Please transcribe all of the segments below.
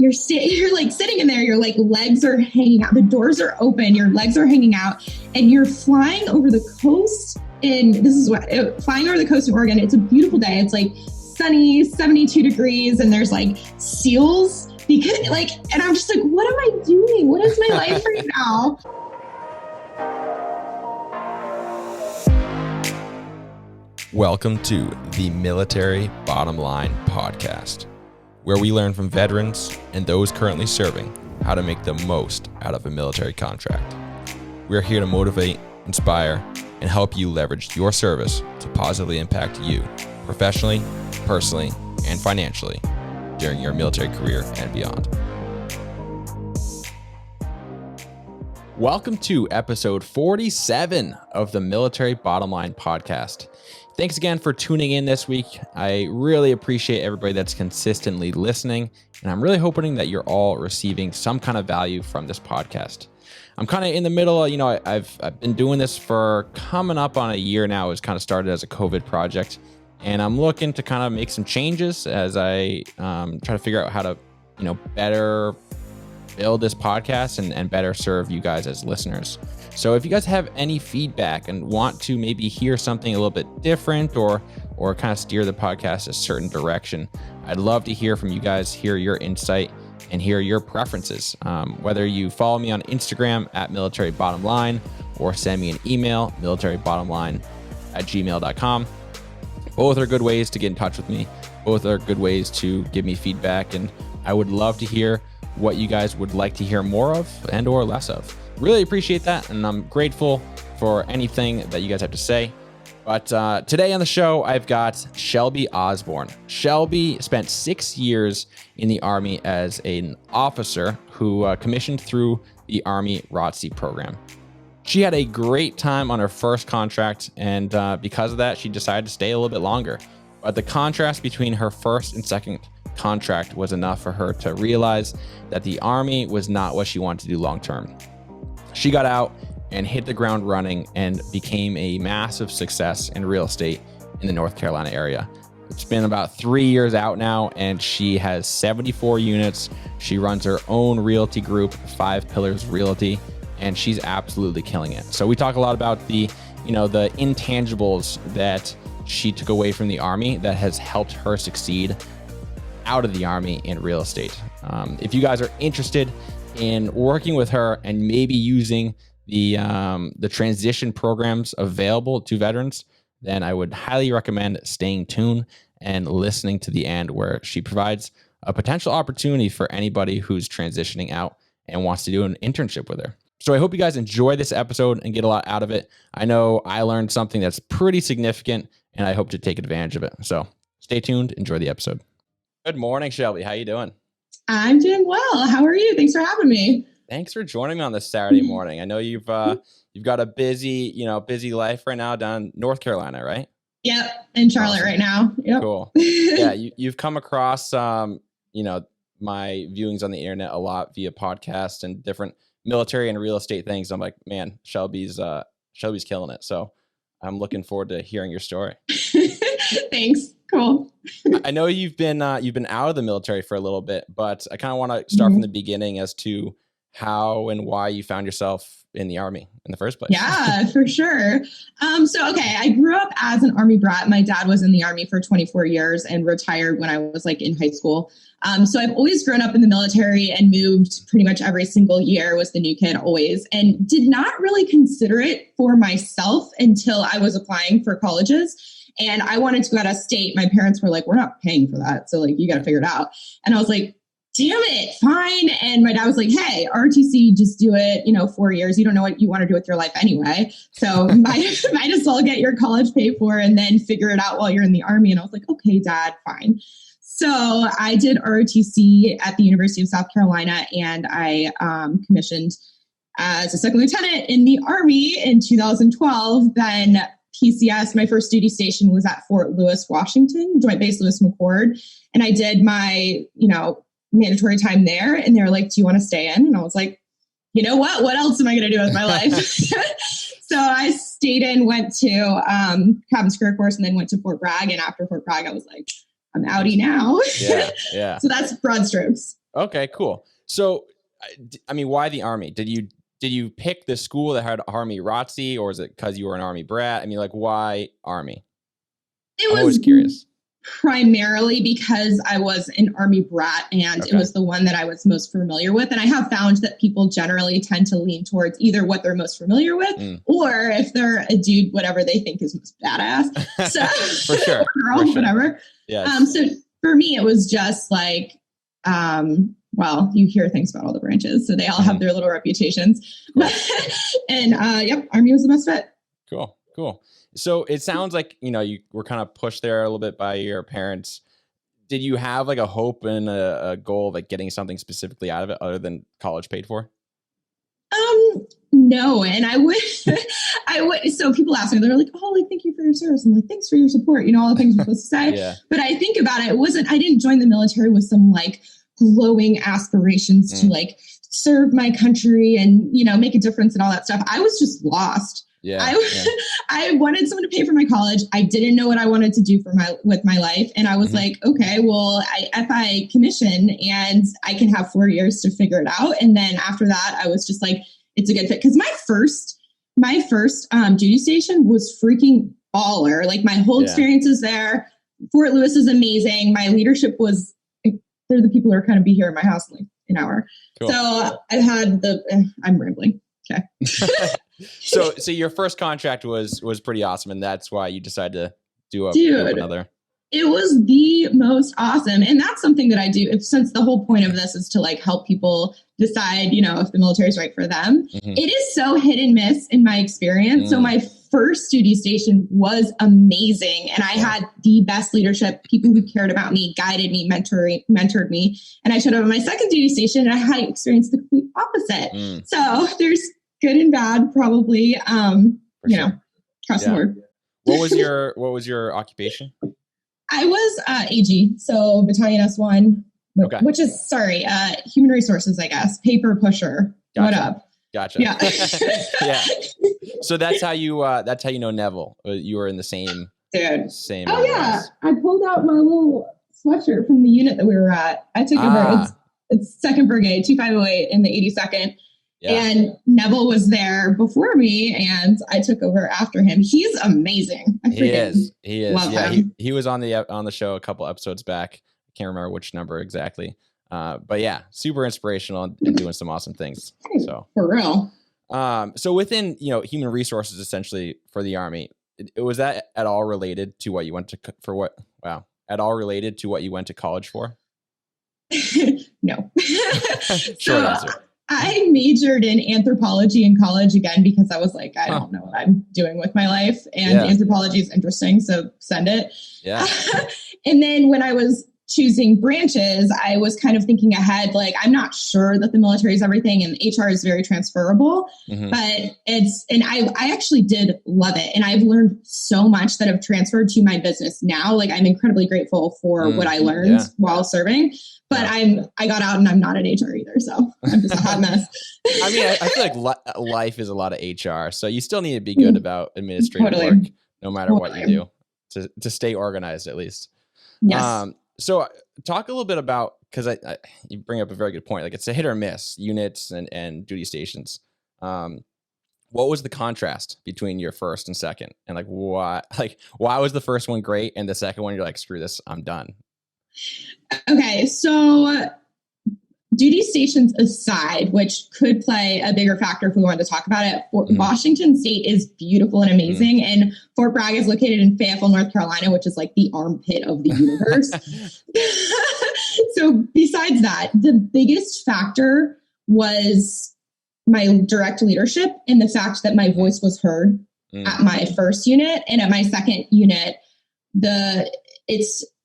you're like sitting in there, your like legs are hanging out, the doors are open, your legs are hanging out, and you're flying over the coast. And this is flying over the coast of Oregon. It's a beautiful day. It's like sunny, 72 degrees, and there's like seals and I'm just like, what am I doing? What is my life right now? Welcome to the Military Bottom Line podcast, where we learn from veterans and those currently serving how to make the most out of a military contract. We're here to motivate, inspire, and help you leverage your service to positively impact you professionally, personally, and financially during your military career and beyond. Welcome to episode 47 of the Military Bottom Line podcast. Thanks again for tuning in this week. I really appreciate everybody that's consistently listening, and I'm really hoping that you're all receiving some kind of value from this podcast. I'm kind of in the middle, I've been doing this for coming up on a year now. It was kind of started as a COVID project, and I'm looking to kind of make some changes as I try to figure out how to, better build this podcast and better serve you guys as listeners. So if you guys have any feedback and want to maybe hear something a little bit different or kind of steer the podcast a certain direction, I'd love to hear from you guys, hear your insight, and hear your preferences. Whether you follow me on Instagram at Military Bottom Line or send me an email, militarybottomline@gmail.com. Both are good ways to get in touch with me. Both are good ways to give me feedback, and I would love to hear what you guys would like to hear more of and or less of. Really appreciate that, and I'm grateful for anything that you guys have to say. But today on the show, I've got Shelby Osborne. Shelby spent 6 years in the Army as an officer who commissioned through the Army ROTC program. She had a great time on her first contract, and because of that, she decided to stay a little bit longer. But the contrast between her first and second contract was enough for her to realize that the Army was not what she wanted to do long term. She got out and hit the ground running and became a massive success in real estate in the North Carolina area. It's been about 3 years out now, and she has 74 units. She runs her own realty group, 5 Pillars Realty, and she's absolutely killing it. So we talk a lot about the intangibles that she took away from the Army that has helped her succeed out of the Army in real estate. If you guys are interested in working with her and maybe using the transition programs available to veterans, then I would highly recommend staying tuned and listening to the end, where she provides a potential opportunity for anybody who's transitioning out and wants to do an internship with her. So I hope you guys enjoy this episode and get a lot out of it. I know I learned something that's pretty significant, and I hope to take advantage of it. So stay tuned, enjoy the episode. Good morning, Shelby. How you doing? I'm doing well. How are you? Thanks for having me. Thanks for joining me on this Saturday morning. I know you've got a busy life right now down in North Carolina, right? Yep, in Charlotte right now. Yep. Cool. Yeah, you've come across my viewings on the internet a lot via podcasts and different military and real estate things. I'm like, man, Shelby's killing it. So I'm looking forward to hearing your story. Thanks. Cool. I know you've been out of the military for a little bit, but I kind of want to start from the beginning as to how and why you found yourself in the Army in the first place. Yeah, for sure. I grew up as an Army brat. My dad was in the Army for 24 years and retired when I was in high school. So I've always grown up in the military and moved pretty much every single year, was the new kid always, and did not really consider it for myself until I was applying for colleges. And I wanted to go out of state. My parents were like, we're not paying for that. So you got to figure it out. And I was like, damn it, fine. And my dad was like, hey, ROTC, just do it, 4 years. You don't know what you want to do with your life anyway. So might as well get your college paid for and then figure it out while you're in the Army. And I was like, okay, Dad, fine. So I did ROTC at the University of South Carolina, and I commissioned as a second lieutenant in the Army in 2012. Then PCS, my first duty station was at Fort Lewis, Washington, Joint Base Lewis McChord. And I did my, mandatory time there. And they were like, do you want to stay in? And I was like, you know what else am I going to do with my life? So I stayed in, went to Cabin Square course, and then went to Fort Bragg. And after Fort Bragg, I was like, I'm outie now. Yeah. So that's broad strokes. Okay, cool. So, I mean, why the Army? Did you pick the school that had Army ROTC, or is it because you were an Army brat? I mean, like, why Army? It I'm always was curious. primarily because I was an Army brat and it was the one that I was most familiar with. And I have found that people generally tend to lean towards either what they're most familiar with or if they're a dude, whatever they think is most badass. So, For sure. or girl, whatever. Yes. So for me, it was just like, well, you hear things about all the branches, so they all have their little reputations. And yep, Army was the best fit. Cool. So it sounds like, you were kind of pushed there a little bit by your parents. Did you have like a hope and a goal of like getting something specifically out of it other than college paid for? No. And I would, so people ask me, they're like, oh, like, thank you for your service. I'm like, thanks for your support. All the things we're supposed to say. Yeah. But I think about it, I didn't join the military with some like glowing aspirations to like serve my country and, make a difference and all that stuff. I was just lost. I wanted someone to pay for my college. I didn't know what I wanted to do with my life. And I was like, okay, well, if I commission and I can have 4 years to figure it out. And then after that, I was just like, it's a good fit. Cause my first duty station was freaking baller. Like my whole experience is there. Fort Lewis is amazing. My leadership was, they're the people who are kind of be here at my house in like an hour. Cool. So I've had I'm rambling. Okay. So your first contract was pretty awesome, and that's why you decided to do another. It was the most awesome, and that's something that I do. Since the whole point of this is to like help people decide, if the military is right for them. It is so hit and miss in my experience. So my first duty station was amazing, and I had the best leadership. People who cared about me, guided me, mentored me, and I showed up at my second duty station, and I had experienced the complete opposite. So there's good and bad, probably. Across the board. What was your occupation? I was AG, so Battalion S1, which is human resources, I guess. Paper pusher. Gotcha. What up? Gotcha. Yeah. Yeah. So that's how you know Neville. You were in the same. Dude. Same. Oh yeah, I pulled out my little sweatshirt from the unit that we were at. I took over. It's 2nd Brigade, 2508 in the 82nd. Yeah. And Neville was there before me, and I took over after him. He's amazing. He is. Love him. He was on the show a couple episodes back. I can't remember which number exactly. But yeah, super inspirational and doing some awesome things. So for real. So within human resources, essentially for the Army, was that at all related to what you went to at all related to what you went to college for? No. Short answer. I majored in anthropology in college again because I was like, I don't know what I'm doing with my life. And anthropology is interesting, so send it. Yeah. And then when I was choosing branches, I was kind of thinking ahead, like, I'm not sure that the military is everything and HR is very transferable, but I actually did love it. And I've learned so much that have transferred to my business now. Like, I'm incredibly grateful for what I learned while serving, but I got out and I'm not in HR either. So I'm just a hot mess. I mean, I feel like life is a lot of HR. So you still need to be good about administrative work, no matter what you do to stay organized, at least. Yes. So talk a little bit about, because you bring up a very good point. Like, it's a hit or miss units and duty stations. What was the contrast between your first and second? And why was the first one great and the second one you're like, screw this, I'm done? Okay, so duty stations aside, which could play a bigger factor if we wanted to talk about it, Washington State is beautiful and amazing. And Fort Bragg is located in Fayetteville, North Carolina, which is like the armpit of the universe. So besides that, the biggest factor was my direct leadership and the fact that my voice was heard at my first unit. And at my second unit,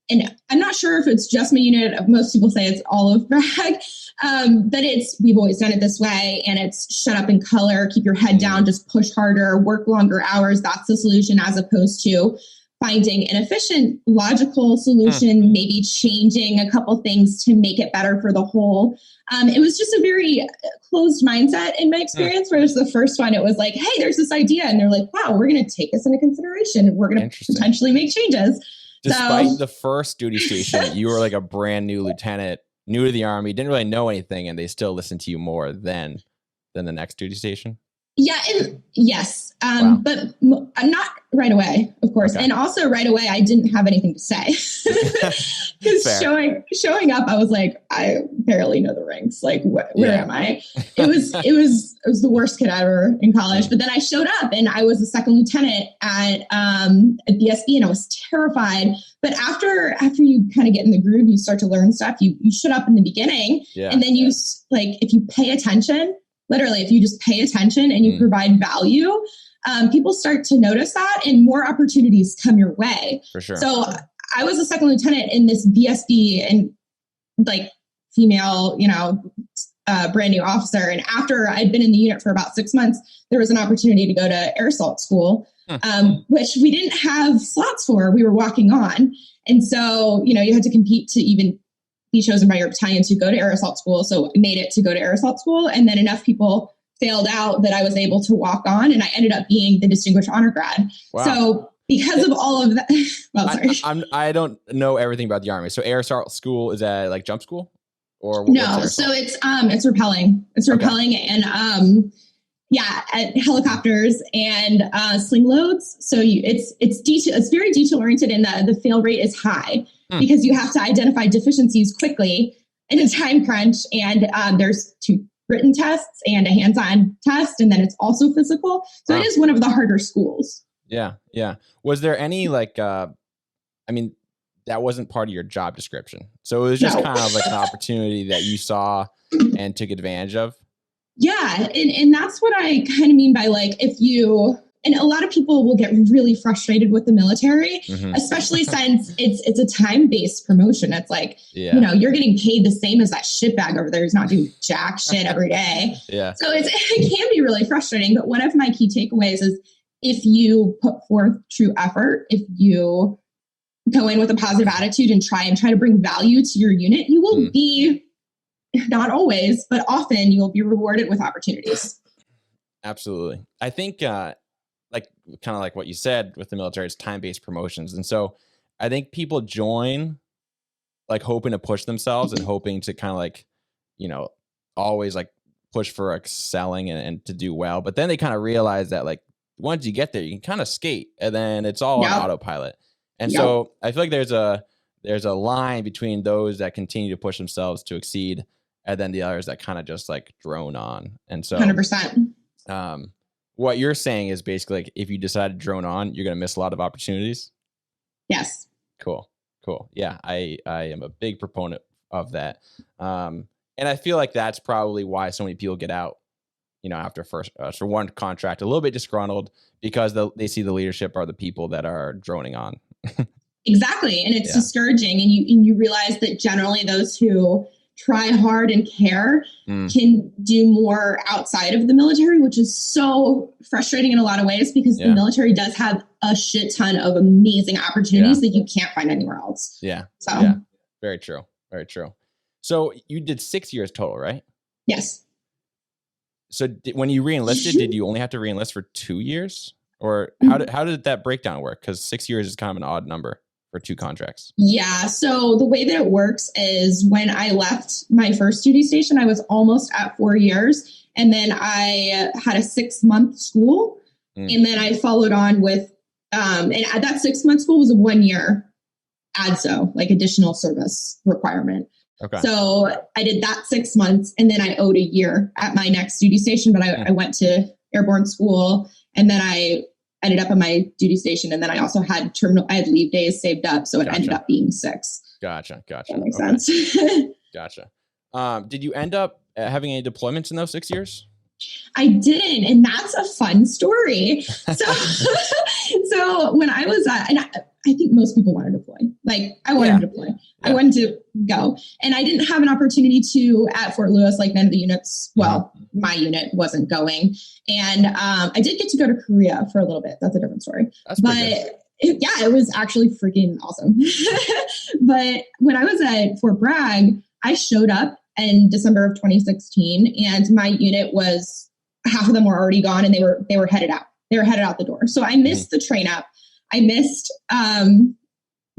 and I'm not sure if it's just my unit. Most people say it's all of Bragg, but we've always done it this way. And it's shut up in color, keep your head down, just push harder, work longer hours. That's the solution, as opposed to finding an efficient, logical solution, maybe changing a couple things to make it better for the whole. It was just a very closed mindset in my experience, whereas the first one, it was like, hey, there's this idea. And they're like, wow, we're going to take this into consideration. We're going to potentially make changes. Despite the first duty station, you were like a brand new lieutenant new to the Army, didn't really know anything, and they still listen to you more than the next duty station? Yeah. Yes. Wow. But not right away, of course. Okay. And also right away, I didn't have anything to say because showing up, I was like, I barely know the ranks. Like, where am I? It was the worst kid ever in college. But then I showed up and I was a second lieutenant at BSB, and I was terrified. But after you kind of get in the groove, you start to learn stuff. You shut up in the beginning, and then you if you pay attention. Literally, if you just pay attention and you provide value, people start to notice that and more opportunities come your way. For sure. So I was a second lieutenant in this BSB and like female, brand new officer. And after I'd been in the unit for about 6 months, there was an opportunity to go to air assault school, which we didn't have slots for. We were walking on. And so, you had to compete to even be chosen by your battalion to go to air assault school. So I made it to go to air assault school. And then enough people failed out that I was able to walk on, and I ended up being the distinguished honor grad. Wow. So because of all of that, well, sorry. I don't know everything about the Army. So air assault school, is that like jump school or no? So it's rappelling. It's rappelling and helicopters and sling loads. So it's very detail oriented, and the fail rate is high because you have to identify deficiencies quickly in a time crunch. And there's 2 written tests and a hands-on test, and then it's also physical. So it is one of the harder schools. Yeah. Yeah. Was there any that wasn't part of your job description. So it was just kind of like an opportunity that you saw and took advantage of. Yeah. And that's what I kind of mean by and a lot of people will get really frustrated with the military, especially since it's a time-based promotion. It's like, you're getting paid the same as that shitbag over there who's not doing jack shit every day. Yeah. So it can be really frustrating. But one of my key takeaways is if you put forth true effort, if you go in with a positive attitude and try to bring value to your unit, you will be, not always, but often you will be rewarded with opportunities. Absolutely. I think, kind of like what you said with the military, it's time-based promotions. And so I think people join hoping to push themselves and hoping to kind of always push for excelling and to do well. But then they kind of realize that once you get there, you can kind of skate and then it's all on autopilot. And so I feel like there's a line between those that continue to push themselves to exceed and then the others that kind of just drone on. And so 100%. What you're saying is basically if you decide to drone on, you're going to miss a lot of opportunities. Yes. Cool. Yeah. I am a big proponent of that. And I feel like that's probably why so many people get out, after for one contract, a little bit disgruntled because they see the leadership are the people that are droning on. Exactly. And it's discouraging. And you realize that generally those who try hard and care can do more outside of the military, which is so frustrating in a lot of ways because the military does have a shit ton of amazing opportunities that you can't find anywhere else. Yeah. So very true. Very true. So you did 6 years total, right? Yes. So when you re-enlisted, did you only have to re-enlist for 2 years? Or how did that breakdown work? Because 6 years is kind of an odd number for 2 contracts. Yeah. So the way that it works is when I left my first duty station, I was almost at 4 years. And then I had a 6-month school. And then I followed on with, and at that 6-month school was a 1 year ADSO, additional service requirement. Okay. So I did that 6 months and then I owed a year at my next duty station, but I went to airborne school and then I ended up at my duty station. And then I also had I had leave days saved up. So it ended up being 6. Gotcha. That makes sense. Gotcha. Did you end up having any deployments in those 6 years? I didn't. And that's a fun story. So when I was, and I think most people want to deploy. I wanted to deploy. I wanted to go. And I didn't have an opportunity to at Fort Lewis, none of the units. Well, my unit wasn't going. And I did get to go to Korea for a little bit. That's a different story. It was actually freaking awesome. But when I was at Fort Bragg, I showed up in December of 2016 and my unit was, half of them were already gone and they were headed out. They were headed out the door. So I missed the train up. I missed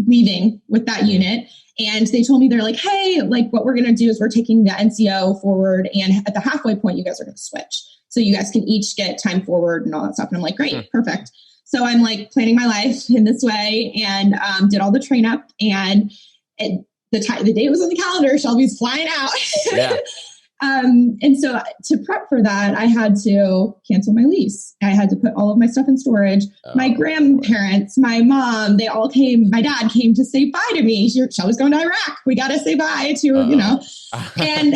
leaving with that unit. And they told me, they're like, hey, like what we're going to do is we're taking the NCO forward. And at the halfway point, you guys are going to switch. So you guys can each get time forward and all that stuff. And I'm like, great, perfect. So I'm like planning my life in this way and did all the train up. And the date was on the calendar. Shelby's flying out. Yeah. And so to prep for that, I had to cancel my lease. I had to put all of my stuff in storage. My grandparents, my mom, they all came. My dad came to say bye to me. Shelby's going to Iraq. We got to say bye to, and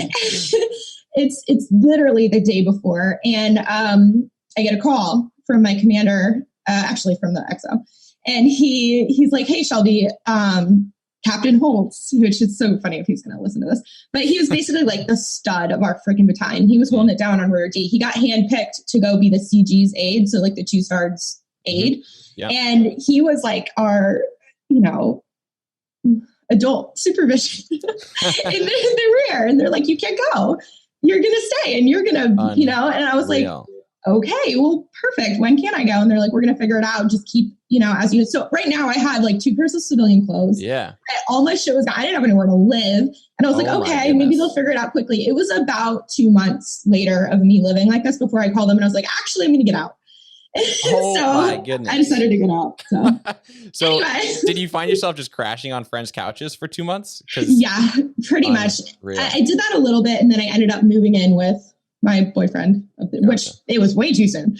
it's literally the day before. And I get a call from my commander, actually from the XO. And he's like, hey, Shelby, Captain Holtz, which is so funny if he's going to listen to this, but he was basically like the stud of our freaking battalion. He was holding it down on Rotor D. He got handpicked to go be the CG's aide. So like the 2-star's aide. Yeah. And he was like our, adult supervision in the rear. And they're like, you can't go, you're going to stay and you're going to, and I was like, okay, well, perfect. When can I go? And they're like, we're going to figure it out. Just keep, as you. So right now I have like 2 pairs of civilian clothes. Yeah. All my shit was gone. I didn't have anywhere to live. And I was like, okay, maybe they'll figure it out quickly. It was about 2 months later of me living like this before I called them. And I was like, actually, I'm going to get out. Oh so my goodness. I decided to get out. So, anyway. Did you find yourself just crashing on friends' couches for 2 months? Yeah, pretty much. I did that a little bit. And then I ended up moving in with my boyfriend, which it was way too soon,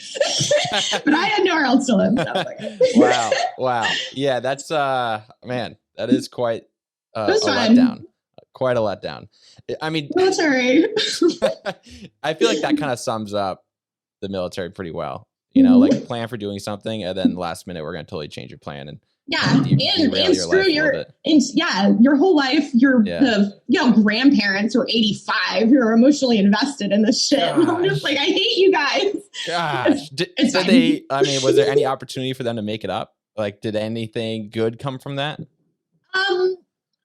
but I had nowhere else to live. So I was like, Wow. Yeah. That's, man, that is quite a letdown. Quite a letdown. I mean, military. I feel like that kind of sums up the military pretty well. Like plan for doing something and then last minute, we're going to totally change your plan. And and screw your whole life. The grandparents who are 85 who are emotionally invested in this shit. And I'm just like, I hate you guys. Gosh, was there any opportunity for them to make it up? Like, did anything good come from that? I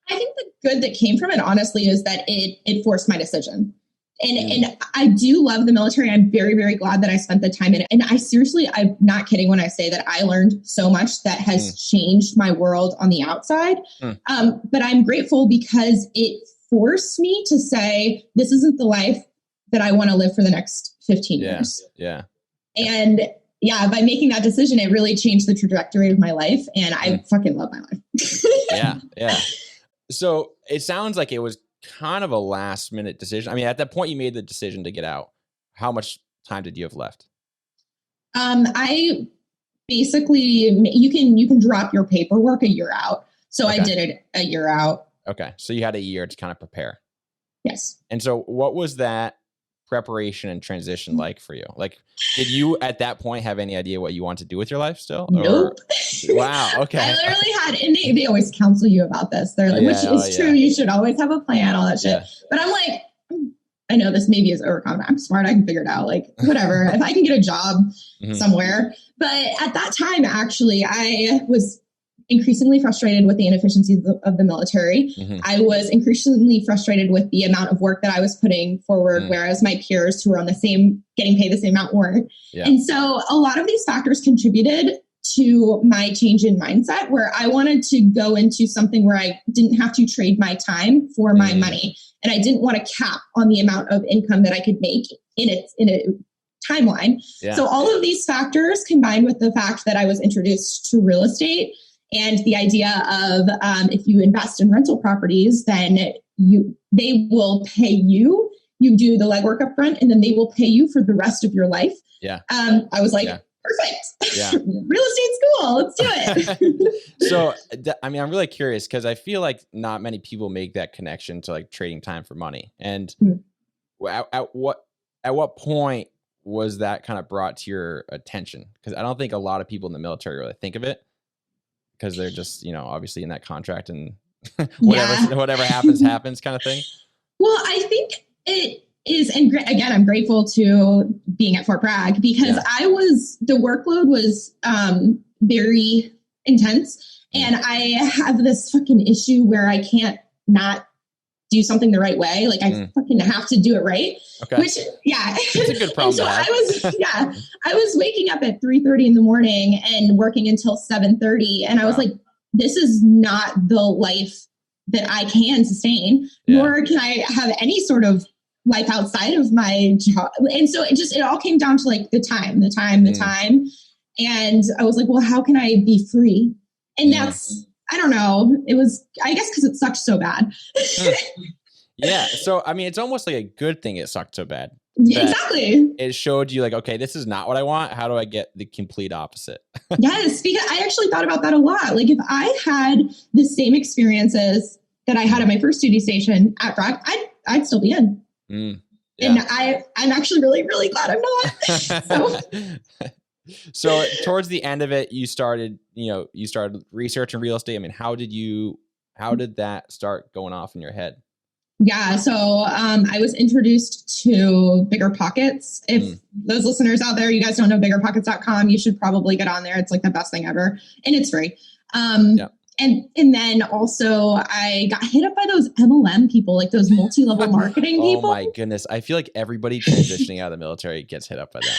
think the good that came from it, honestly, is that it forced my decision. And I do love the military. I'm very, very glad that I spent the time in it. And I'm not kidding when I say that I learned so much that has changed my world on the outside. But I'm grateful because it forced me to say, this isn't the life that I want to live for the next 15 years. Yeah. And by making that decision, it really changed the trajectory of my life. And I fucking love my life. Yeah. So it sounds like it was kind of a last minute decision. I mean, at that point you made the decision to get out. How much time did you have left? I basically, you can drop your paperwork a year out. So I did it a year out. Okay. So you had a year to kind of prepare. Yes. And so what was that preparation and transition like for you? Like, did you at that point have any idea what you want to do with your life still? Nope. Wow. Okay. I literally had, and they always counsel you about this. They're like, which is true. You should always have a plan, all that shit. Yeah. But I'm like, I know this maybe is overconfident. I'm smart. I can figure it out. Like, whatever. If I can get a job somewhere. But at that time, actually, I was increasingly frustrated with the inefficiencies of the military. I was increasingly frustrated with the amount of work that I was putting forward, whereas my peers who were on getting paid the same amount weren't. Yeah. And so a lot of these factors contributed to my change in mindset, where I wanted to go into something where I didn't have to trade my time for my money. And I didn't want to cap on the amount of income that I could make in a timeline. Yeah. So all of these factors combined with the fact that I was introduced to real estate and the idea of if you invest in rental properties, then they will pay you. You do the legwork up front, and then they will pay you for the rest of your life. Yeah. I was like, perfect. Yeah. Real estate's cool. Let's do it. So, I'm really curious because I feel like not many people make that connection to like trading time for money. And at what point was that kind of brought to your attention? Because I don't think a lot of people in the military really think of it, because they're just, obviously in that contract and whatever happens kind of thing. Well, I think it is. And again, I'm grateful to being at Fort Bragg because the workload was very intense. And I have this fucking issue where I can't not do something the right way. Like I fucking have to do it right. Okay. Which, it's a good problem. So I was waking up at 3:30 in the morning and working until 7:30. And I was like, this is not the life that I can sustain, nor can I have any sort of life outside of my job. And so it all came down to like the time. And I was like, well, how can I be free? And that's, I don't know. It was, I guess, because it sucked so bad. Yeah. So, I mean, it's almost like a good thing it sucked so bad. Exactly. It showed you like, okay, this is not what I want. How do I get the complete opposite? Yes, because I actually thought about that a lot. Like if I had the same experiences that I had at my first duty station at Brock, I'd still be in. And I'm actually really, really glad I'm not. So towards the end of it, you started researching real estate. I mean, how did that start going off in your head? Yeah. So I was introduced to Bigger Pockets. If those listeners out there, you guys don't know biggerpockets.com, you should probably get on there. It's like the best thing ever. And it's free. And then also I got hit up by those MLM people, like those multi-level marketing people. Oh my goodness. I feel like everybody transitioning out of the military gets hit up by that.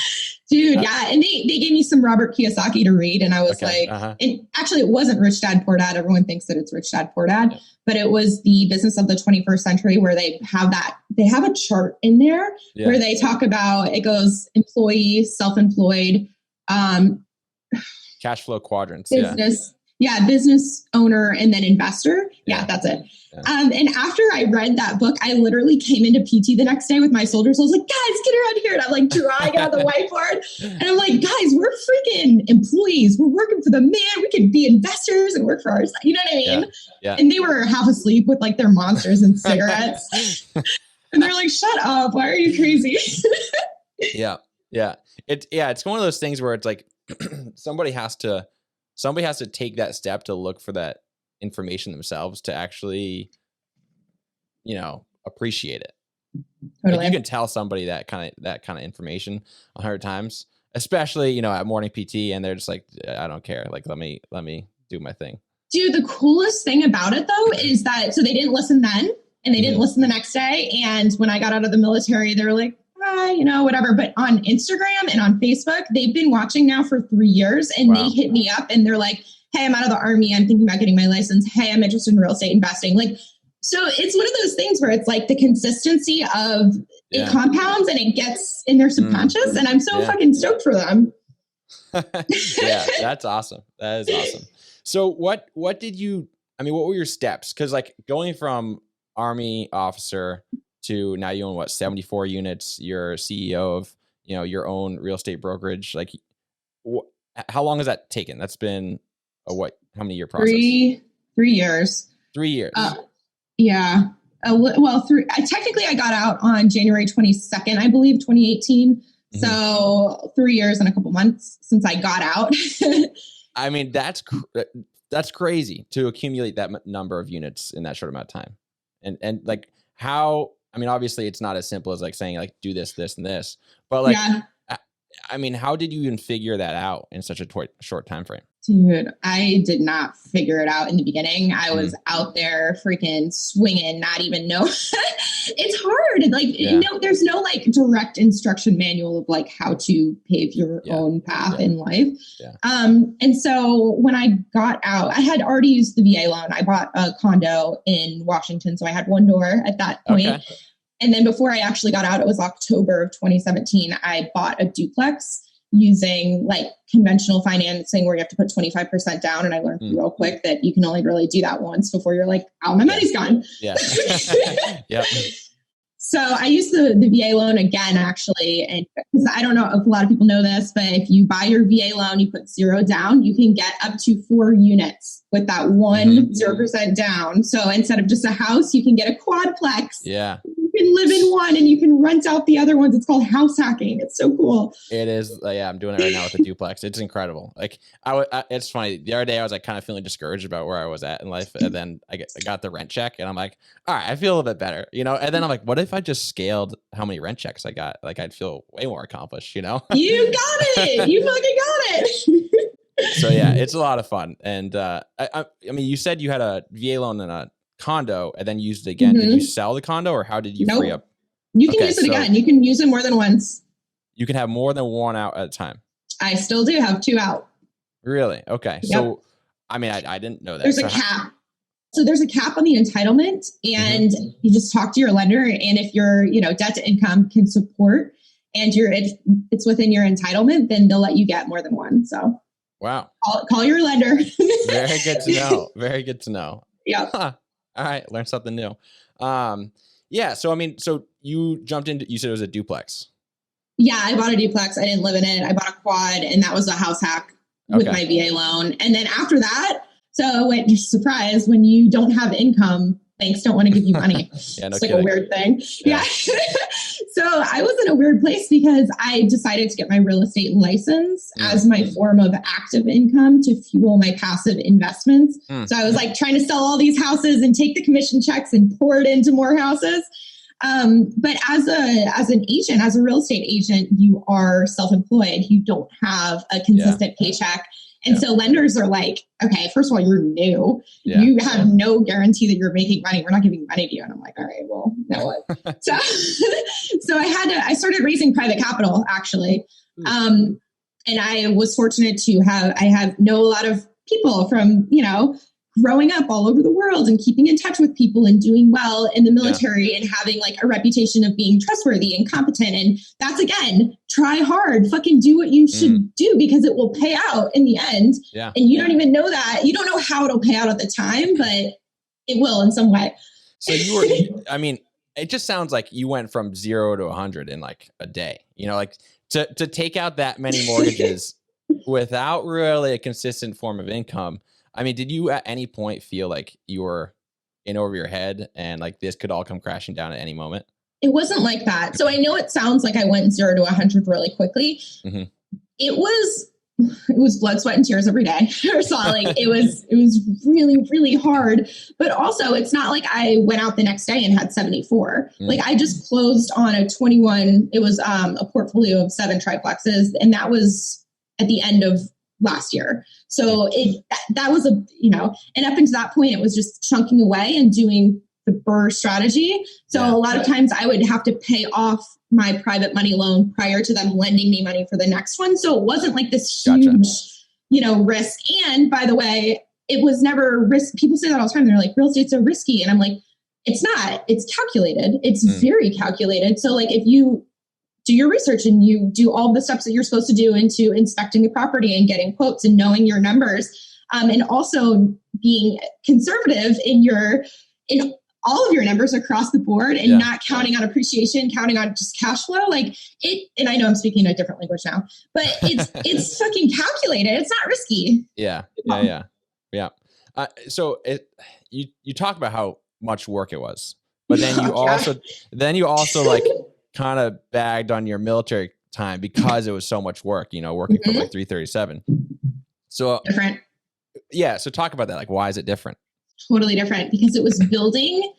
Dude, yeah. And they gave me some Robert Kiyosaki to read. And I was and actually it wasn't Rich Dad, Poor Dad. Everyone thinks that it's Rich Dad, Poor Dad, but it was the Business of the 21st Century, where they have a chart in there where they talk about, it goes employee, self-employed, cash flow quadrants. Business. Yeah, business owner, and then investor. Yeah, that's it. Yeah. And after I read that book, I literally came into PT the next day with my soldiers. I was like, guys, get around here. And I'm like drawing on the whiteboard. And I'm like, guys, we're freaking employees. We're working for the man. We can be investors and work for ours. You know what I mean? Yeah. And they were half asleep with like their monsters and cigarettes. And they're like, shut up. Why are you crazy? Yeah. It's one of those things where it's like somebody has to take that step to look for that information themselves to actually, appreciate it. Totally. Like you can tell somebody that kind of information 100 times, especially, at morning PT, and they're just like, I don't care. Like, let me do my thing. Dude, the coolest thing about it though, is that, so they didn't listen then and they didn't listen the next day. And when I got out of the military, they were like, whatever. But on Instagram and on Facebook, they've been watching now for 3 years, and they hit me up and they're like, hey, I'm out of the Army. I'm thinking about getting my license. Hey, I'm interested in real estate investing. Like, so it's one of those things where it's like the consistency of it compounds and it gets in their subconscious. And I'm so fucking stoked for them. Yeah, that's awesome. That is awesome. So what were your steps? Cause like going from Army officer to now you own 74 units, you're CEO of, your own real estate brokerage. Like how long has that taken? That's been how many year process? 3 years. 3 years. Yeah. Technically I got out on January 22nd, I believe, 2018. Mm-hmm. So 3 years and a couple months since I got out. I mean, that's crazy to accumulate that number of units in that short amount of time. And like how, I mean, obviously it's not as simple as like saying like, do this, this, and this, but like, I mean, how did you even figure that out in such a short time frame? Dude, I did not figure it out in the beginning. I was out there freaking swinging, not even know. It's hard. Like, there's no like direct instruction manual of like how to pave your own path in life. Yeah. And so when I got out, I had already used the VA loan. I bought a condo in Washington. So I had one door at that point. Okay. And then before I actually got out, it was October of 2017. I bought a duplex using like conventional financing where you have to put 25% down. And I learned real quick that you can only really do that once before you're like, oh, my money's gone. Yeah. Yeah. So I used the VA loan again, actually. And because I don't know if a lot of people know this, but if you buy your VA loan, you put 0 down, you can get up to 4 units with that 0% down. So instead of just a house, you can get a quadplex. Yeah. You can live in one and you can rent out the other ones. It's called house hacking. It's so cool. It is. Yeah, I'm doing it right now with a duplex. It's incredible. Like it's funny. The other day I was like kind of feeling discouraged about where I was at in life. And then I got the rent check and I'm like, all right, I feel a little bit better, And then I'm like, what if I just scaled how many rent checks I got? Like I'd feel way more accomplished, You got it. You fucking got it. So yeah, it's a lot of fun. And I mean, you said you had a VA loan and a condo and then used it again. Did you sell the condo or how did you free up? You can use it again. You can use it more than once. You can have more than one out at a time. I still do have 2 out. Really? Okay. Yep. So, I mean, I didn't know that. There's a cap. So there's a cap on the entitlement, and you just talk to your lender. And if your, debt to income can support and it's within your entitlement, then they'll let you get more than one. So wow. Call your lender. Very good to know. Very good to know. Yeah. Huh. All right. Learn something new. Yeah. So, so you jumped into, you said it was a duplex. Yeah. I bought a duplex. I didn't live in it. I bought a quad, and that was a house hack with my VA loan. And then after that, so surprise, when you don't have income, banks don't want to give you money. Yeah, no it's like kidding. a weird thing. Yeah. So I was in a weird place because I decided to get my real estate license as my form of active income to fuel my passive investments. So I was like trying to sell all these houses and take the commission checks and pour it into more houses. But as an agent, as a real estate agent, you are self-employed. You don't have a consistent paycheck. And so lenders are like, okay, first of all, you're new. Yeah. You have no guarantee that you're making money. We're not giving money to you. And I'm like, all right, well, now what? So I started raising private capital, actually. And I was fortunate to know a lot of people from, growing up all over the world and keeping in touch with people and doing well in the military and having like a reputation of being trustworthy and competent. And that's, again, try hard, fucking do what you should do, because it will pay out in the end. Yeah. And you don't even know that. You don't know how it'll pay out at the time, but it will in some way. So it just sounds like you went from 0 to 100 in like a day, like to take out that many mortgages without really a consistent form of income. I mean, did you at any point feel like you were in over your head and like this could all come crashing down at any moment? It wasn't like that. So I know it sounds like I went 0 to 100 really quickly. It was blood, sweat, and tears every day. It was really, really hard. But also, it's not like I went out the next day and had 74. Like I just closed on a 21. It was a portfolio of 7 triplexes, and that was at the end of last year. So that was and up until that point, it was just chunking away and doing the BRRRR strategy. So a lot of times I would have to pay off my private money loan prior to them lending me money for the next one. So it wasn't like this huge, risk. And by the way, it was never risk. People say that all the time. They're like, real estate's so risky. And I'm like, it's not. It's calculated. It's very calculated. So like if you do your research and you do all the steps that you're supposed to do into inspecting the property and getting quotes and knowing your numbers, and also being conservative in all of your numbers across the board and not counting on appreciation, counting on just cash flow, and I know I'm speaking a different language now, but it's fucking calculated. It's not risky. Yeah. So you talk about how much work it was, but then you also like kind of bagged on your military time because it was so much work, working for like 337. So different. Yeah. So talk about that. Like, why is it different? Totally different, because it was building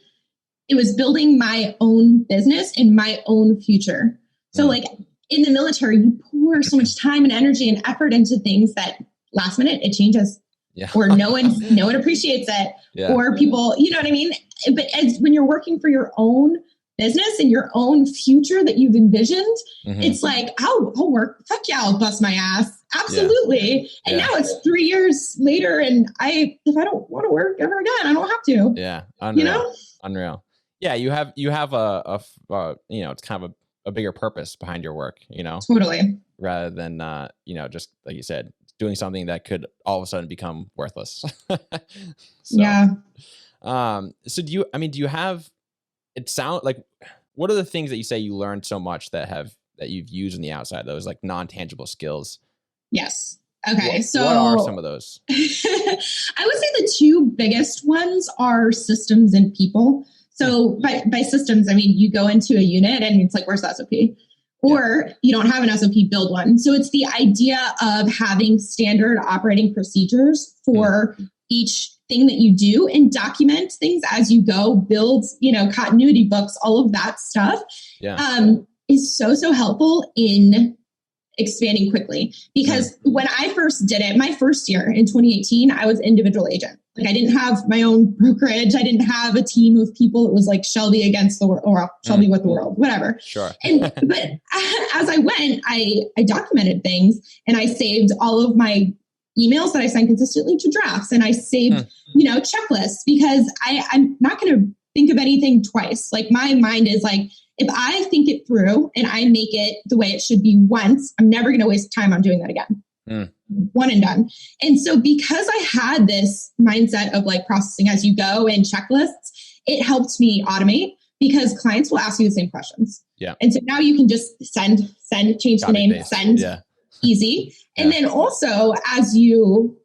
my own business and my own future. So like in the military, you pour so much time and energy and effort into things that last minute it changes. Yeah. Or no one appreciates it, or people, you know what I mean? But when you're working for your own business and your own future that you've envisioned, it's like, I'll work. Fuck yeah, I'll bust my ass. Absolutely. Yeah. And now it's 3 years later, and if I don't want to work ever again, I don't have to. Yeah. Unreal. Unreal. Yeah. You have it's kind of a bigger purpose behind your work, Totally. Rather than, just like you said, doing something that could all of a sudden become worthless. Yeah. So do you have, it sound like, what are the things that you say you learned so much that you've used on the outside, those like non-tangible skills? Yes. Okay. So what are some of those? I would say the 2 biggest ones are systems and people. So by systems, I mean, you go into a unit and it's like, where's the SOP? Or you don't have an SOP, build one. So it's the idea of having standard operating procedures for each thing that you do and document things as you go, build, continuity books, all of that stuff is so helpful in expanding quickly. Because when I first did it, my first year in 2018, I was individual agent. Like I didn't have my own brokerage. I didn't have a team of people. It was like Shelby against the world, or Shelby with the world, whatever. Sure. But as I went, I documented things and I saved all of my emails that I send consistently to drafts, and I saved, checklists, because I'm not going to think of anything twice. Like, my mind is like, if I think it through and I make it the way it should be once, I'm never going to waste time on doing that again. One and done. And so because I had this mindset of like processing as you go and checklists, it helped me automate, because clients will ask you the same questions. Yeah. And so now you can just send, change the name, send, easy. And then also, as you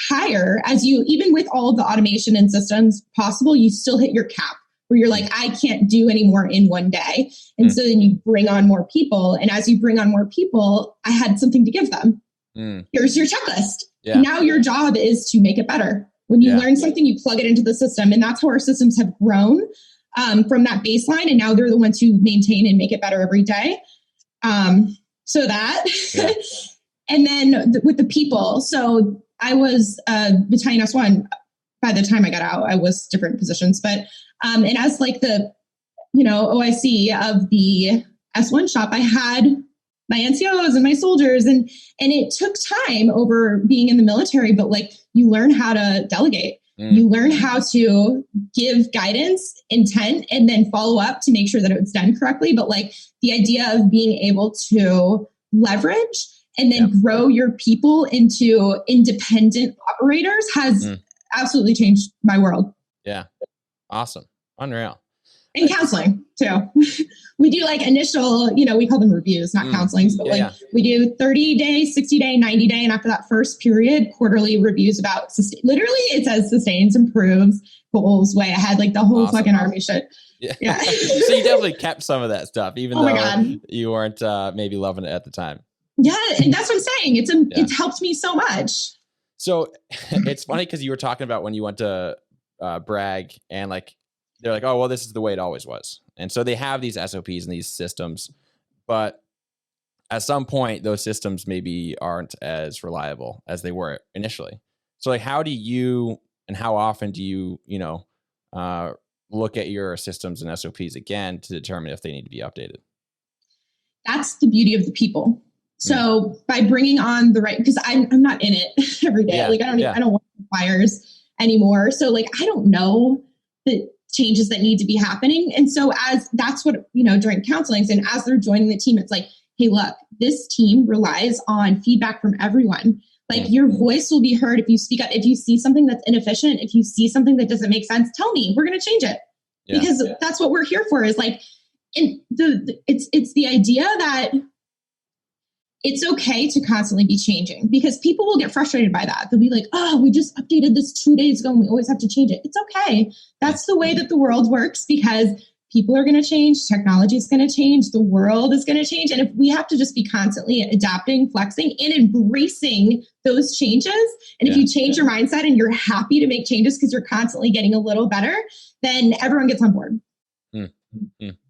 hire, even with all of the automation and systems possible, you still hit your cap where you're like, I can't do any more in one day. And so then you bring on more people. And as you bring on more people, I had something to give them. Here's your checklist. Yeah. Now your job is to make it better. When you learn something, you plug it into the system. And that's how our systems have grown from that baseline. And now they're the ones who maintain and make it better every day. So that, and then with the people. So I was battalion S1. By the time I got out, I was different positions, but, and as like the, OIC of the S1 shop, I had my NCOs and my soldiers, and it took time over being in the military, but like, you learn how to delegate. You learn how to give guidance, intent, and then follow up to make sure that it's done correctly. But like, the idea of being able to leverage and then grow your people into independent operators has absolutely changed my world. Yeah. Awesome. Unreal. And counseling too. We do like initial, we call them reviews, not counselings, but we do 30-day, 60-day, 90-day. And after that first period, quarterly reviews about, literally it says sustains, improves, goals, way ahead, like the whole fucking Army shit. Yeah. So you definitely kept some of that stuff, even though you weren't maybe loving it at the time. Yeah. And that's what I'm saying. It's helped me so much. So it's funny because you were talking about when you went to brag, and like, they're like, oh, well, this is the way it always was. And so they have these SOPs and these systems, but at some point, those systems maybe aren't as reliable as they were initially. So like, how do you, and how often do you, look at your systems and SOPs again to determine if they need to be updated? That's the beauty of the people. So by bringing on the right, because I'm not in it every day. Like I don't want fires anymore. So like, I don't know the changes that need to be happening. And so as that's what, during counselings and as they're joining the team, it's like, hey, look, this team relies on feedback from everyone. Like your voice will be heard if you speak up. If you see something that's inefficient, if you see something that doesn't make sense, tell me, we're going to change it. Because that's what we're here for, is like, and it's the idea that it's okay to constantly be changing, because people will get frustrated by that. They'll be like, oh, we just updated this 2 days ago and we always have to change it. It's okay. That's the way that the world works, because people are going to change. Technology is going to change. The world is going to change. And if we have to just be constantly adapting, flexing, and embracing those changes, and if you change your mindset and you're happy to make changes because you're constantly getting a little better, then everyone gets on board.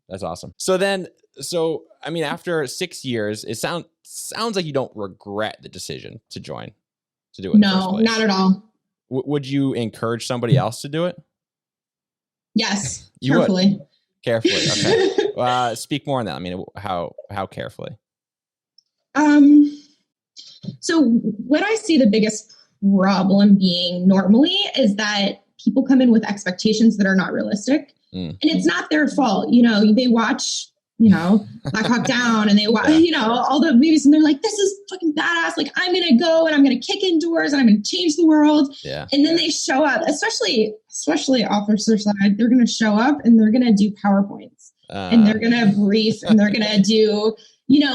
That's awesome. So I mean, after 6 years, it sounds like you don't regret the decision to join, to do it. No, not at all. Would you encourage somebody else to do it? Yes, carefully. Carefully. Okay. Speak more on that. I mean, how carefully? So what I see the biggest problem being normally is that people come in with expectations that are not realistic, and it's not their fault. They watch, Black Hawk Down, and they watch, all the movies, and they're like, this is fucking badass. Like, I'm going to go and I'm going to kick in doors and I'm going to change the world. Yeah. And then they show up, especially officer side, they're going to show up and they're going to do PowerPoints and they're going to brief and they're going to do,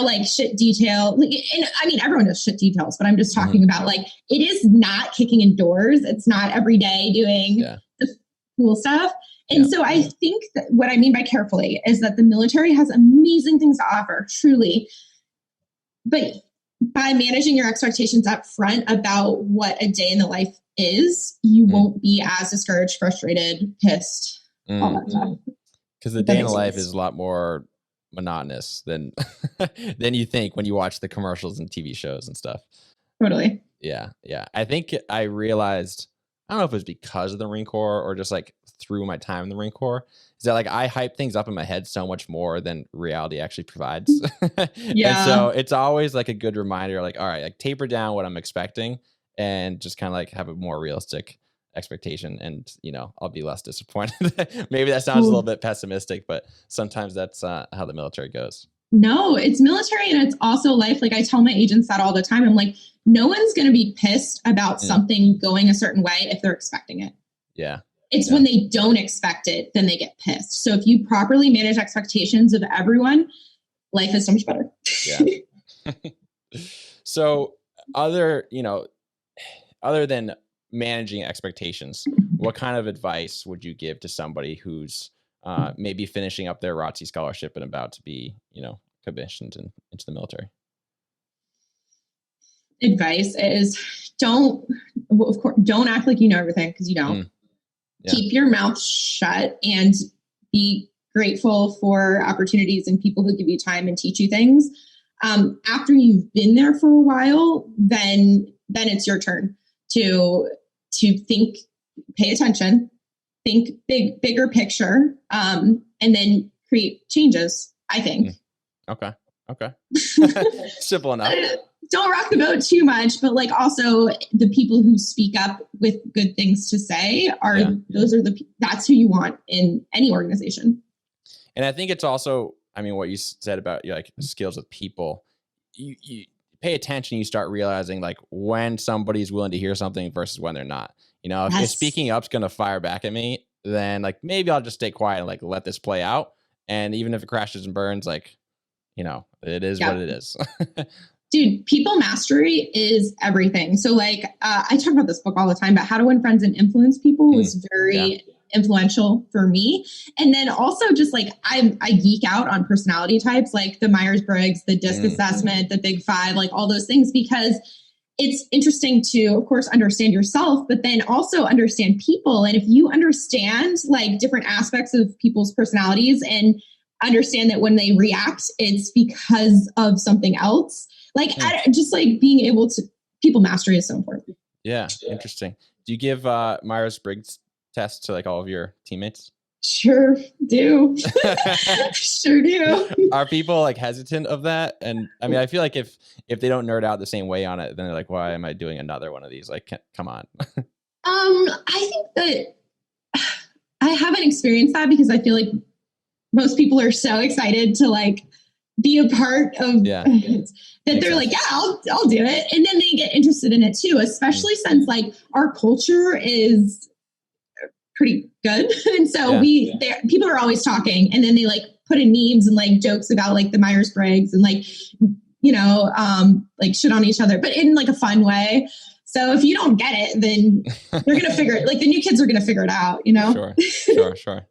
like shit detail. And I mean, everyone does shit details, but I'm just talking about like, it is not kicking in doors. It's not every day doing the cool stuff. And so I think that what I mean by carefully is that the military has amazing things to offer, truly. But by managing your expectations up front about what a day in the life is, you won't be as discouraged, frustrated, pissed, all that stuff. Because the day in the life is a lot more monotonous than you think when you watch the commercials and TV shows and stuff. Totally. Yeah. I think I realized, I don't know if it was because of the Marine Corps or just like through my time in the Marine Corps, is that like I hype things up in my head so much more than reality actually provides. And so it's always like a good reminder, like, all right, like taper down what I'm expecting and just kind of like have a more realistic expectation, and I'll be less disappointed. Maybe that sounds a little bit pessimistic, but sometimes that's how the military goes. No, it's military and it's also life. Like I tell my agents that all the time. I'm like, no one's going to be pissed about something going a certain way if they're expecting it. Yeah. It's when they don't expect it, then they get pissed. So if you properly manage expectations of everyone, life is so much better. Yeah. So other than managing expectations, what kind of advice would you give to somebody who's maybe finishing up their ROTC scholarship and about to be, commissioned into the military? Advice is don't act like you know everything, because you don't. Yeah. Keep your mouth shut and be grateful for opportunities and people who give you time and teach you things. After you've been there for a while, then it's your turn to think, pay attention, think bigger picture, and then create changes, I think. Okay. Simple enough. Don't rock the boat too much, but like also the people who speak up with good things to say that's who you want in any organization. And I think it's also, what you said about like skills with people, you pay attention, you start realizing like when somebody's willing to hear something versus when they're not. If speaking up's going to fire back at me, then like maybe I'll just stay quiet and like let this play out. And even if it crashes and burns, like, it is what it is. Dude, people mastery is everything. So like, I talk about this book all the time, but How to Win Friends and Influence People was very influential for me. And then also just like, I geek out on personality types, like the Myers-Briggs, the DISC assessment, the Big Five, like all those things, because it's interesting to, of course, understand yourself, but then also understand people. And if you understand like different aspects of people's personalities and understand that when they react, it's because of something else. Like, just like being able to, people mastery is so important. Yeah. Interesting. Do you give Myers-Briggs tests to like all of your teammates? Sure do. Sure do. Are people like hesitant of that? And I feel like if they don't nerd out the same way on it, then they're like, why am I doing another one of these? Like, come on. I think that I haven't experienced that, because I feel like most people are so excited to like be a part of it that they're like, I'll do it. And then they get interested in it too, especially since like our culture is pretty good. And so people are always talking, and then they like put in memes and like jokes about like the Myers-Briggs and like, like shit on each other, but in like a fun way. So if you don't get it, then they're going to figure it, like the new kids are going to figure it out, Sure.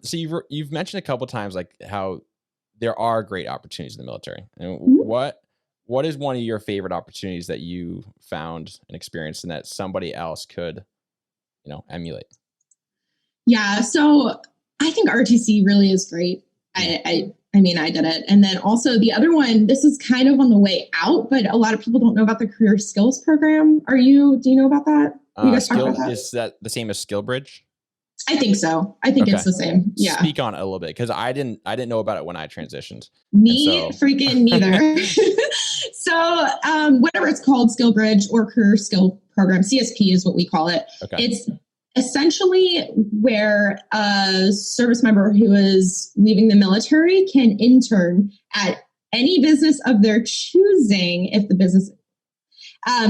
So you've mentioned a couple of times like how there are great opportunities in the military. And what is one of your favorite opportunities that you found and experienced and that somebody else could, emulate? Yeah. So I think ROTC really is great. I did it. And then also the other one, this is kind of on the way out, but a lot of people don't know about the career skills program. Do you know about that? You guys talk about that? Is that the same as SkillBridge? I think so. I think it's the same. Yeah. Speak on it a little bit, because I didn't know about it when I transitioned. Freaking neither. So whatever it's called, SkillBridge or Career Skill Program, CSP is what we call it. Okay. It's essentially where a service member who is leaving the military can intern at any business of their choosing, if the business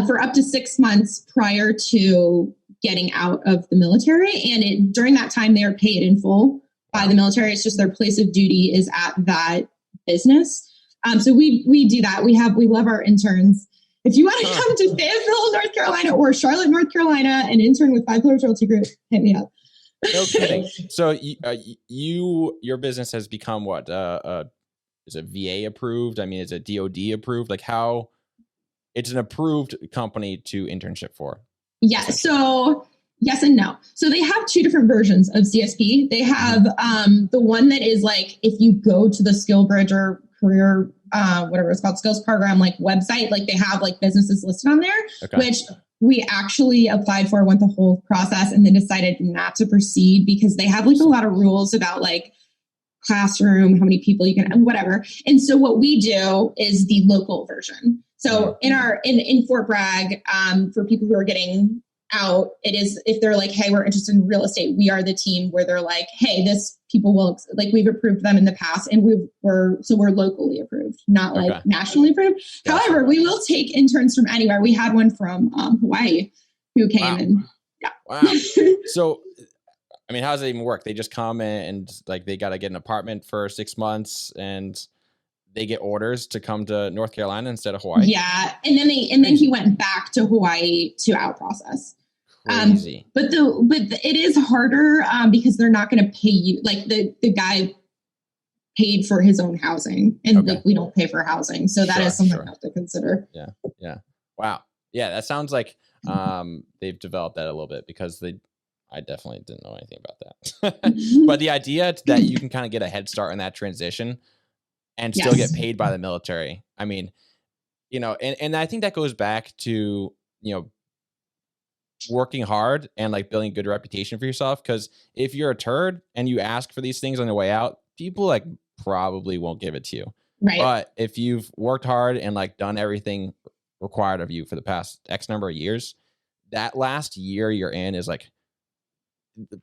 for up to 6 months prior to getting out of the military. And during that time, they are paid in full by the military. It's just their place of duty is at that business. So we do that. We love our interns. If you want to come to Fayetteville, North Carolina or Charlotte, North Carolina and intern with 5 Pillars Realty Group, hit me up. No kidding. So your business has become what? Is it VA approved? Is it DOD approved? Like how it's an approved company to internship for? Yeah. So yes and no. So they have 2 different versions of CSP. They have the one that is like, if you go to the SkillBridge or career, whatever it's called, skills program, like website, like they have like businesses listed on there, which we actually applied for, went the whole process and then decided not to proceed because they have like a lot of rules about like classroom, how many people you can, whatever. And so what we do is the local version. So in Fort Bragg, for people who are getting out, it is, if they're like, hey, we're interested in real estate, we are the team where they're like, hey, this people will, like, we've approved them in the past, and we're locally approved, not like nationally approved. Gotcha. However, we will take interns from anywhere. We had one from Hawaii who came and Wow. So, I mean, how does it even work? They just come and like, they got to get an apartment for 6 months and they get orders to come to North Carolina instead of Hawaii. Yeah. And then he went back to Hawaii to out process. Crazy. But it is harder because they're not going to pay you. Like the guy paid for his own housing, and like we don't pay for housing. So that is something you have to consider. Yeah. Yeah. Wow. Yeah. That sounds like they've developed that a little bit, because I definitely didn't know anything about that. But the idea that you can kind of get a head start in that transition and still get paid by the military. I mean, you know, and I think that goes back to, you know, working hard and like building a good reputation for yourself. Because if you're a turd and you ask for these things on your way out, people like probably won't give it to you. Right. But if you've worked hard and like done everything required of you for the past X number of years, that last year you're in is like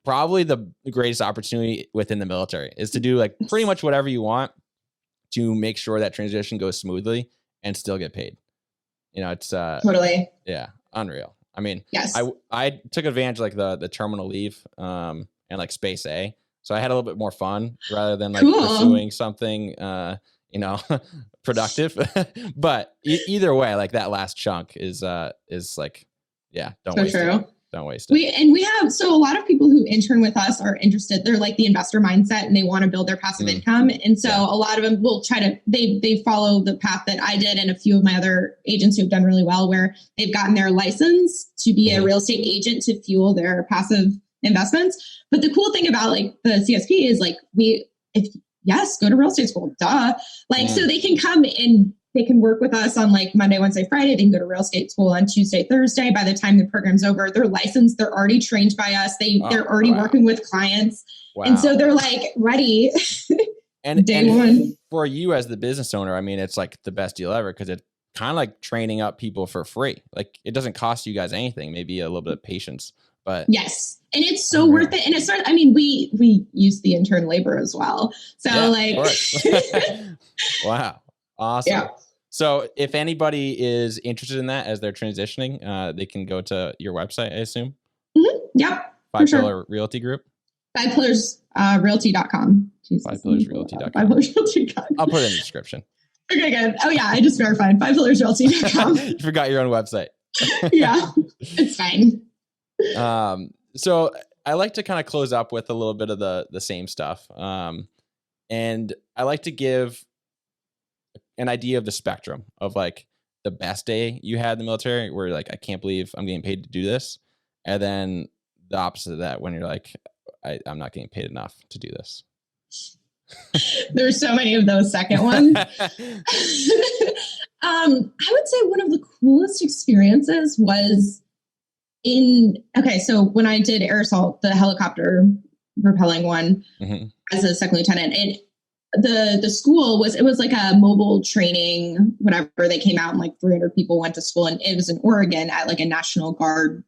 probably the greatest opportunity within the military, is to do like pretty much whatever you want to make sure that transition goes smoothly and still get paid. You know, it's totally, yeah, unreal. I mean, yes. I took advantage of like the terminal leave and like space A. So I had a little bit more fun rather than like pursuing something, you know, productive. But either way, like that last chunk is like, yeah, don't waste it. Don't waste it. We have, so a lot of people who intern with us are interested. They're like the investor mindset and they want to build their passive income. And so a lot of them will try to, they follow the path that I did, and a few of my other agents who have done really well, where they've gotten their license to be a real estate agent to fuel their passive investments. But the cool thing about like the CSP is like, go to real estate school, duh. Like, so they can come and they can work with us on like Monday, Wednesday, Friday. They can go to real estate school on Tuesday, Thursday. By the time the program's over, they're licensed. They're already trained by us. They're already working with clients. Wow. And so they're like ready. And day one. For you as the business owner, I mean, it's like the best deal ever, because it's kind of like training up people for free. Like it doesn't cost you guys anything, maybe a little bit of patience, but yes. And it's so worth it. And it's I mean, we use the intern labor as well. So wow. Awesome. Yeah. So if anybody is interested in that as they're transitioning, they can go to your website, I assume. Mm-hmm. Yep. 5 Pillar Realty Group. 5pillarsrealty.com. 5pillarsrealty.com. 5pillarsrealty.com. I'll put it in the description. Okay, good. Oh yeah, I just verified 5pillarsrealty.com. You forgot your own website. Yeah, it's fine. So I like to kind of close up with a little bit of the same stuff. And I like to give an idea of the spectrum of like the best day you had in the military, where you're like, I can't believe I'm getting paid to do this. And then the opposite of that, when you're like, I'm not getting paid enough to do this. There's so many of those second ones. I would say one of the coolest experiences was so when I did air assault, the helicopter rappelling one as a second lieutenant, and the school was like a mobile training, whatever. They came out and like 300 people went to school, and it was in Oregon at like a National Guard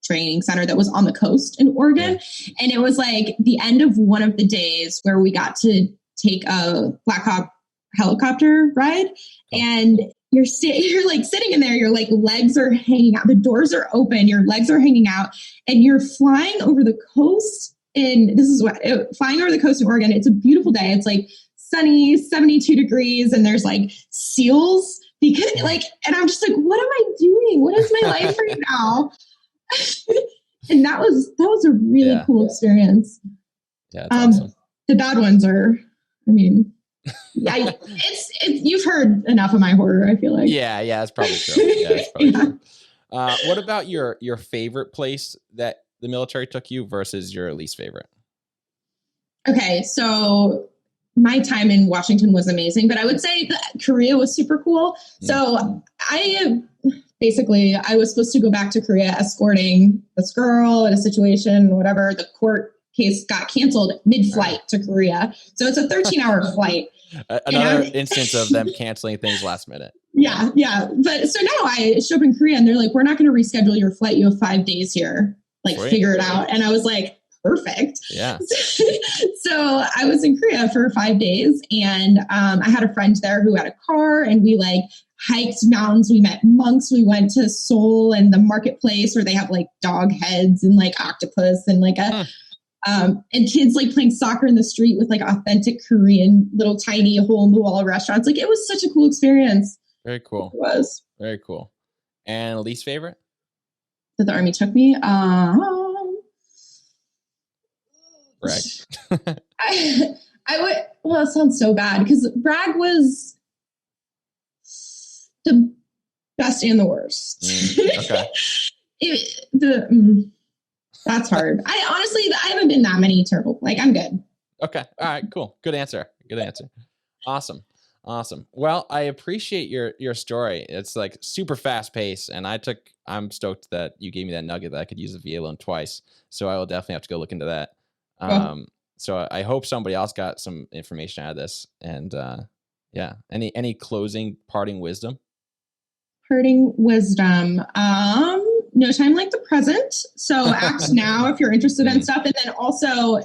training center that was on the coast in Oregon. Yeah. And it was like the end of one of the days where we got to take a Black Hawk helicopter ride, and you're like sitting in there, your like legs are hanging out, the doors are open, your legs are hanging out, and you're flying over the coast. And this is flying over the coast in Oregon. It's a beautiful day. It's like sunny, 72 degrees, and there's like seals because like, and I'm just like, what am I doing? What is my life right now? And that was a really cool experience. Yeah, that's awesome. The bad ones are, I mean, it's you've heard enough of my horror, I feel like. Yeah, that's probably true. Yeah, that's probably true. What about your favorite place that the military took you versus your least favorite? Okay, so my time in Washington was amazing, but I would say that Korea was super cool. So I was supposed to go back to Korea escorting this girl in a situation, whatever. The court case got canceled mid-flight to Korea. So it's a 13-hour flight. Another instance of them canceling things last minute. Yeah. But so now I show up in Korea and they're like, we're not going to reschedule your flight. You have 5 days here. Like, Sweet. figure it out. And I was like, perfect. Yeah. So I was in Korea for 5 days, and I had a friend there who had a car, and we like hiked mountains. We met monks. We went to Seoul and the marketplace where they have like dog heads and like octopus and like and kids like playing soccer in the street with like authentic Korean little tiny hole in the wall restaurants. Like, it was such a cool experience. Very cool. It was very cool. And least favorite that the Army took me. Bragg. I would. Well, it sounds so bad because Bragg was the best and the worst. Okay. That's hard. I haven't been that many terrible. Like, I'm good. Okay. All right. Cool. Good answer. Awesome. Well, I appreciate your story. It's like super fast paced, and I'm stoked that you gave me that nugget that I could use the VA loan twice. So I will definitely have to go look into that. So I hope somebody else got some information out of this. And yeah, any closing parting wisdom? No time like the present. So act now if you're interested in stuff. And then also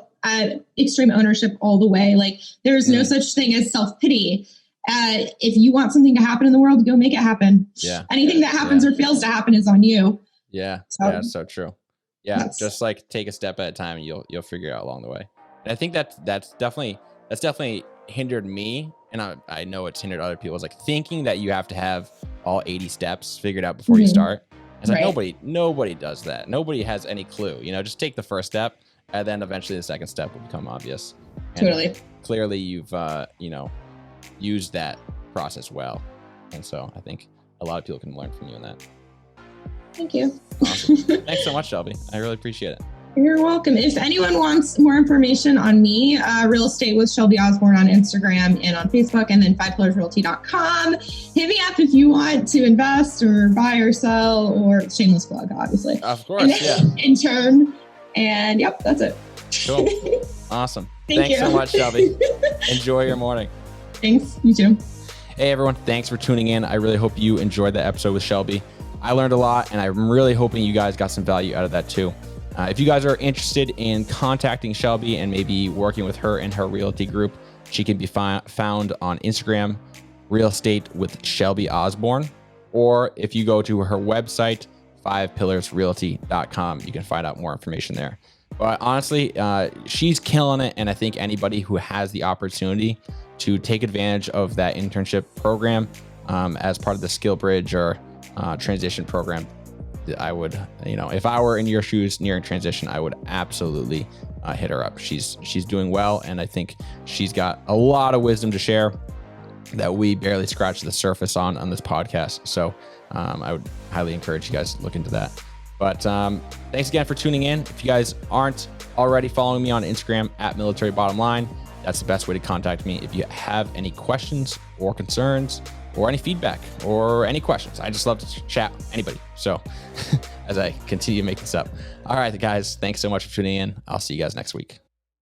extreme ownership all the way. Like, there's no such thing as self-pity. If you want something to happen in the world, go make it happen. Yeah. Anything that happens or fails to happen is on you. Yeah. That's so true. Yeah. Just like take a step at a time, and you'll figure it out along the way. And I think that's definitely hindered me. And I know it's hindered other people. It's like thinking that you have to have all 80 steps figured out before you start. It's like nobody does that. Nobody has any clue. Just take the first step, and then eventually the second step will become obvious. And totally. Clearly, you've used that process well, and so I think a lot of people can learn from you in that. Thank you. Awesome. Thanks so much, Shelby. I really appreciate it. You're welcome. If anyone wants more information on me, Real Estate with Shelby Osborne on Instagram and on Facebook, and then 5pillarsrealty.com. Hit me up if you want to invest or buy or sell, or shameless plug, obviously. Of course, yeah. Intern. And yep, that's it. Cool. Awesome. Thanks so much, Shelby. Enjoy your morning. Thanks. You too. Hey, everyone. Thanks for tuning in. I really hope you enjoyed the episode with Shelby. I learned a lot, and I'm really hoping you guys got some value out of that too. If you guys are interested in contacting Shelby and maybe working with her in her realty group, she can be found on Instagram, Real Estate with Shelby Osborne. Or if you go to her website, 5pillarsrealty.com, you can find out more information there. But honestly, she's killing it. And I think anybody who has the opportunity to take advantage of that internship program as part of the Skill Bridge or transition program, I would, if I were in your shoes nearing transition, I would absolutely hit her up. She's doing well, and I think she's got a lot of wisdom to share that we barely scratched the surface on this podcast. So I would highly encourage you guys to look into that. But thanks again for tuning in. If you guys aren't already following me on Instagram @MilitaryBottomLine, that's the best way to contact me. If you have any questions or concerns, or any feedback or any questions, I just love to chat with anybody. So as I continue to make this up. All right, guys, thanks so much for tuning in. I'll see you guys next week.